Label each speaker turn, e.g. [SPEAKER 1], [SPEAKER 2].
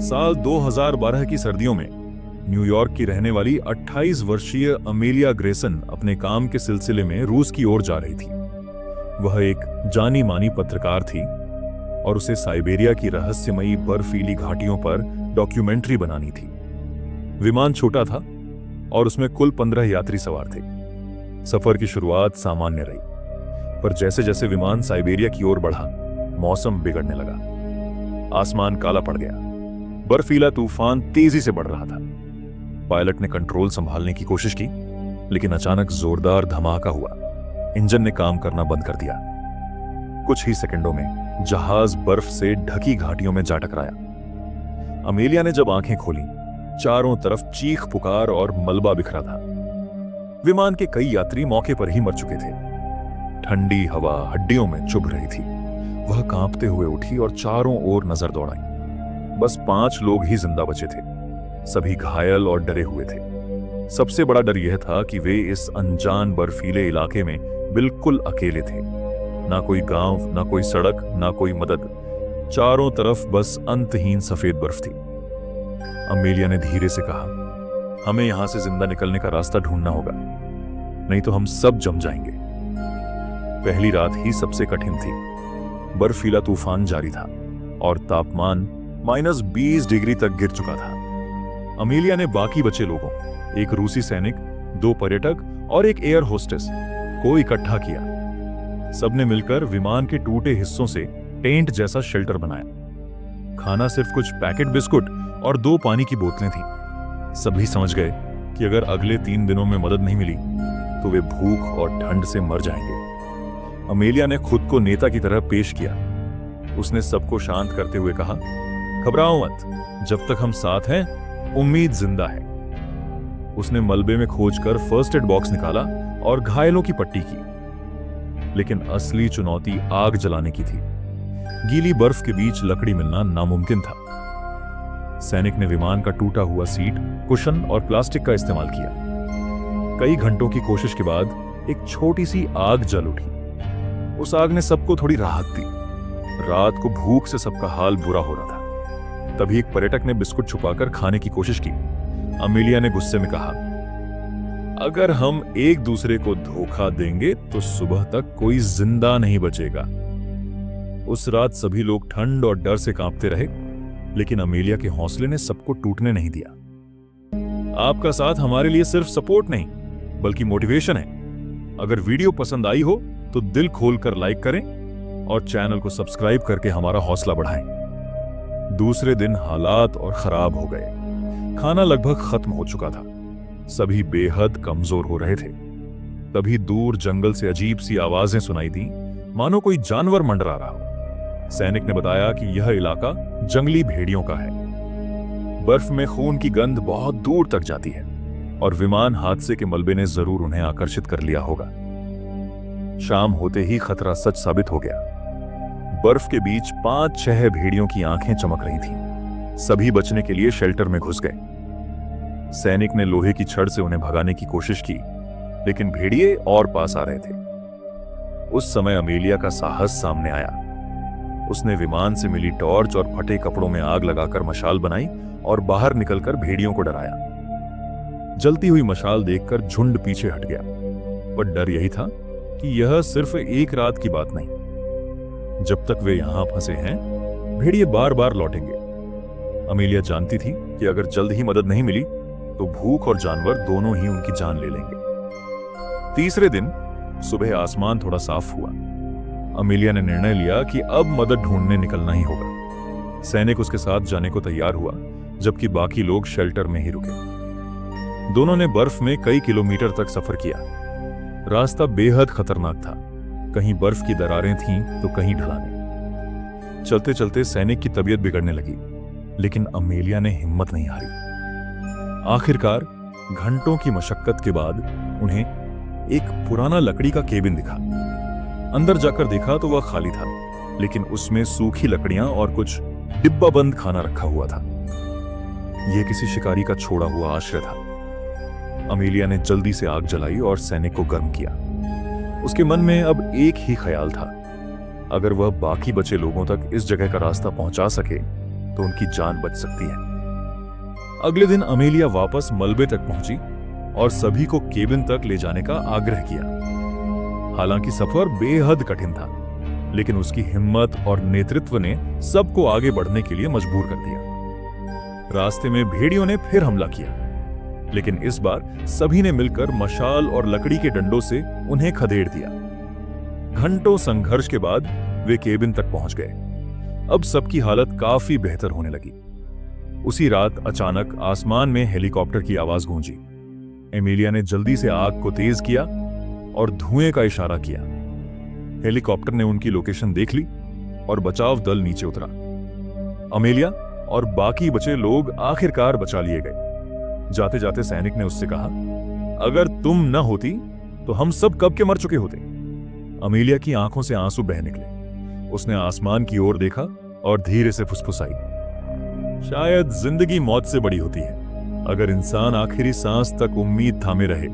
[SPEAKER 1] साल 2012 की सर्दियों में न्यूयॉर्क की रहने वाली 28 वर्षीय अमेलिया ग्रेसन अपने काम के सिलसिले में रूस की ओर जा रही थी। वह एक जानी मानी पत्रकार थी और उसे साइबेरिया की रहस्यमयी बर्फीली घाटियों पर डॉक्यूमेंट्री बनानी थी। विमान छोटा था और उसमें कुल 15 यात्री सवार थे। सफर की शुरुआत सामान्य रही, पर जैसे जैसे विमान साइबेरिया की ओर बढ़ा, मौसम बिगड़ने लगा। आसमान काला पड़ गया। बर्फीला तूफान तेजी से बढ़ रहा था। पायलट ने कंट्रोल संभालने की कोशिश की, लेकिन अचानक जोरदार धमाका हुआ। इंजन ने काम करना बंद कर दिया। कुछ ही सेकंडों में जहाज बर्फ से ढकी घाटियों में जा टकराया। अमेलिया ने जब आंखें खोली, चारों तरफ चीख पुकार और मलबा बिखरा था। विमान के कई यात्री मौके पर ही मर चुके थे। ठंडी हवा हड्डियों में चुभ रही थी। वह कांपते हुए उठी और चारों ओर नजर दौड़ाई। बस 5 लोग ही जिंदा बचे थे। सभी घायल और डरे हुए थे। सबसे बड़ा डर यह था कि वे इस अनजान बर्फीले इलाके में बिल्कुल अकेले थे। ना कोई गांव, ना कोई सड़क, ना कोई मदद। चारों तरफ बस अंतहीन सफेद बर्फ थी। अमेलिया ने धीरे से कहा, हमें यहां से जिंदा निकलने का रास्ता ढूंढना होगा, नहीं तो हम सब जम जाएंगे। पहली रात ही सबसे कठिन थी। बर्फीला तूफान जारी था और तापमान -20 डिग्री तक गिर चुका था। अमेलिया ने बाकी बचे लोगों, एक रूसी सैनिक, 2 पर्यटक और एक एयर होस्टेस को इकट्ठा किया। सबने मिलकर विमान के टूटे हिस्सों से टेंट जैसा शेल्टर बनाया। खाना सिर्फ कुछ पैकेट बिस्कुट और 2 पानी की बोतलें थीं। सभी समझ गए कि अगर अगले 3 दिनों में मदद नहीं मिली तो वे भूख और ठंड से मर जाएंगे। अमेलिया ने खुद को नेता की तरह पेश किया। उसने सबको शांत करते हुए कहा, घबराओ मत, जब तक हम साथ हैं उम्मीद जिंदा है। उसने मलबे में खोजकर फर्स्ट एड बॉक्स निकाला और घायलों की पट्टी की। लेकिन असली चुनौती आग जलाने की थी। गीली बर्फ के बीच लकड़ी मिलना नामुमकिन था। सैनिक ने विमान का टूटा हुआ सीट, कुशन और प्लास्टिक का इस्तेमाल किया। कई घंटों की कोशिश के बाद एक छोटी सी आग जल उठी। उस आग ने सबको थोड़ी राहत दी। रात को भूख से सबका हाल बुरा हो रहा था। तभी एक पर्यटक ने बिस्कुट छुपाकर खाने की कोशिश की। अमेलिया ने गुस्से में कहा, अगर हम एक दूसरे को धोखा देंगे तो सुबह तक कोई जिंदा नहीं बचेगा। उस रात सभी लोग ठंड और डर से कांपते रहे, लेकिन अमेलिया के हौसले ने सबको टूटने नहीं दिया। आपका साथ हमारे लिए सिर्फ सपोर्ट नहीं, बल्कि मोटिवेशन है। अगर वीडियो पसंद आई हो तो दिल खोलकर लाइक करें और चैनल को सब्सक्राइब करके हमारा हौसला बढ़ाएं। दूसरे दिन हालात और खराब हो गए। खाना लगभग खत्म हो चुका था। सभी बेहद कमजोर हो रहे थे। तभी दूर जंगल से अजीब सी आवाजें सुनाई दी, मानो कोई जानवर मंडरा रहा हो। सैनिक ने बताया कि यह इलाका जंगली भेड़ियों का है। बर्फ में खून की गंध बहुत दूर तक जाती है और विमान हादसे के मलबे ने जरूर उन्हें आकर्षित कर लिया होगा। शाम होते ही खतरा सच साबित हो गया। बर्फ के बीच 5-6 भेड़ियों की आंखें चमक रही थीं। सभी बचने के लिए शेल्टर में घुस गए। सैनिक ने लोहे की छड़ से उन्हें भगाने की कोशिश की, लेकिन भेड़िए और पास आ रहे थे। उस समय अमेलिया का साहस सामने आया। उसने विमान से मिली टॉर्च और फटे कपड़ों में आग लगाकर मशाल बनाई और बाहर निकलकर भेड़ियों को डराया। जलती हुई मशाल देखकर झुंड पीछे हट गया। पर डर यही था कि यह सिर्फ एक रात की बात नहीं। जब तक वे यहां फंसे हैं, भेड़िए बार बार लौटेंगे। अमेलिया जानती थी कि अगर जल्द ही मदद नहीं मिली तो भूख और जानवर दोनों ही उनकी जान ले लेंगे। तीसरे दिन सुबह आसमान थोड़ा साफ हुआ। अमेलिया ने निर्णय लिया कि अब मदद ढूंढने निकलना ही होगा। सैनिक उसके साथ जाने को तैयार हुआ, जबकि बाकी लोग शेल्टर में ही रुके। दोनों ने बर्फ में कई किलोमीटर तक सफर किया। रास्ता बेहद खतरनाक था। कहीं बर्फ की दरारें थीं तो कहीं ढलानें। चलते चलते सैनिक की तबीयत बिगड़ने लगी, लेकिन अमेलिया ने हिम्मत नहीं हारी। आखिरकार घंटों की मशक्कत के बाद उन्हें एक पुराना लकड़ी का केबिन दिखा। अंदर जाकर देखा तो वह खाली था, लेकिन उसमें सूखी लकड़ियां और कुछ डिब्बाबंद खाना रखा हुआ था। यह किसी शिकारी का छोड़ा हुआ आश्रय था। अमेलिया ने जल्दी से आग जलाई और सैनिक को गर्म किया। उसके मन में अब एक ही ख्याल था, अगर वह बाकी बचे लोगों तक इस जगह का रास्ता पहुंचा सके तो उनकी जान बच सकती है। अगले दिन अमेलिया वापस मलबे तक पहुंची और सभी को केबिन तक ले जाने का आग्रह किया। हालांकि सफर बेहद कठिन था, लेकिन उसकी हिम्मत और नेतृत्व ने सबको आगे बढ़ने के लिए मजबूर कर दिया। रास्ते में भेड़ियों ने फिर हमला किया, लेकिन इस बार सभी ने मिलकर मशाल और लकड़ी के डंडों से उन्हें खदेड़ दिया। घंटों संघर्ष के बाद वे केबिन तक पहुंच गए। अब सबकी हालत काफी बेहतर होने लगी। उसी रात अचानक आसमान में हेलीकॉप्टर की आवाज गूंजी। एमिलिया ने जल्दी से आग को तेज किया और धुएं का इशारा किया। हेलीकॉप्टर ने उनकी लोकेशन देख ली और बचाव दल नीचे उतरा। अमेलिया और बाकी बचे लोग आखिरकार बचा लिए गए। जाते जाते सैनिक ने उससे कहा, अगर तुम न होती तो हम सब कब के मर चुके होते। अमेलिया की आंखों से आंसू बह निकले। उसने आसमान की ओर देखा और धीरे से फुसफुसाई, शायद जिंदगी मौत से बड़ी होती है। अगर इंसान आखिरी सांस तक उम्मीद थामे रहे